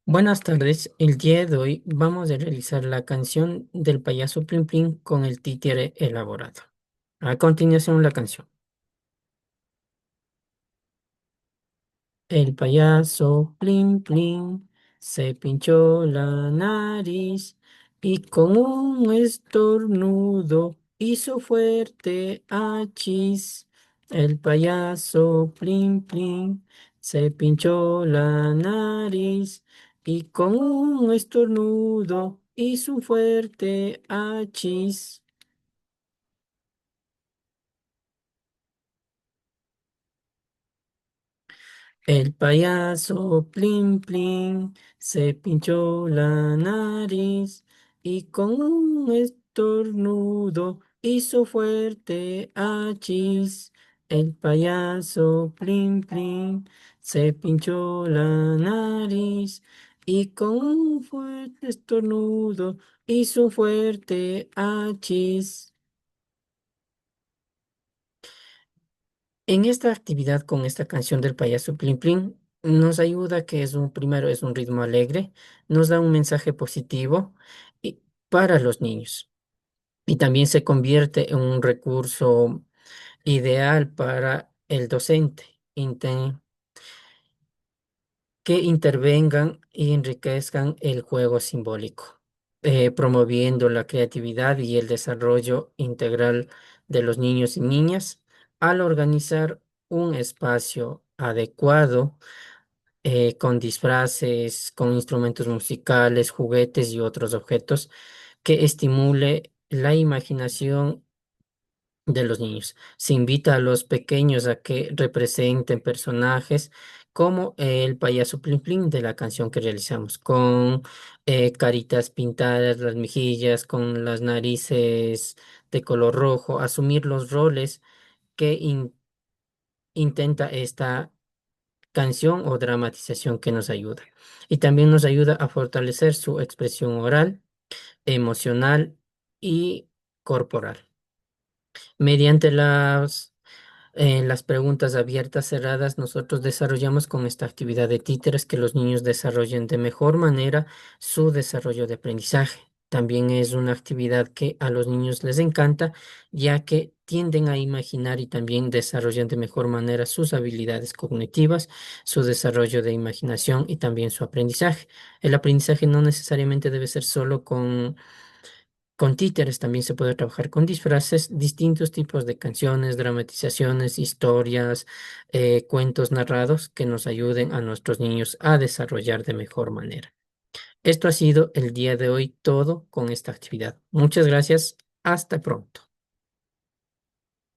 Buenas tardes, el día de hoy vamos a realizar la canción del payaso Plim Plim con el títere elaborado. A continuación la canción. El payaso Plim Plim se pinchó la nariz y con un estornudo hizo fuerte achis. El payaso Plim Plim se pinchó la nariz y con un estornudo hizo un fuerte achis. El payaso Plim Plim se pinchó la nariz y con un estornudo hizo fuerte achis. El payaso Plim Plim se pinchó la nariz y con un fuerte estornudo hizo fuerte achis. En esta actividad con esta canción del payaso Plim Plim nos ayuda que primero es un ritmo alegre, nos da un mensaje positivo y- para los niños y también se convierte en un recurso ideal para el docente que intervengan y enriquezcan el juego simbólico, promoviendo la creatividad y el desarrollo integral de los niños y niñas al organizar un espacio adecuado con disfraces, con instrumentos musicales, juguetes y otros objetos que estimule la imaginación de los niños. Se invita a los pequeños a que representen personajes como el payaso Plim Plim de la canción que realizamos, con caritas pintadas, las mejillas, con las narices de color rojo, asumir los roles que intenta esta canción o dramatización que nos ayuda. Y también nos ayuda a fortalecer su expresión oral, emocional y corporal. Mediante las preguntas abiertas, cerradas, nosotros desarrollamos con esta actividad de títeres que los niños desarrollen de mejor manera su desarrollo de aprendizaje. También es una actividad que a los niños les encanta, ya que tienden a imaginar y también desarrollan de mejor manera sus habilidades cognitivas, su desarrollo de imaginación y también su aprendizaje. El aprendizaje no necesariamente debe ser solo con títeres, también se puede trabajar con disfraces, distintos tipos de canciones, dramatizaciones, historias, cuentos narrados que nos ayuden a nuestros niños a desarrollar de mejor manera. Esto ha sido el día de hoy todo con esta actividad. Muchas gracias. Hasta pronto.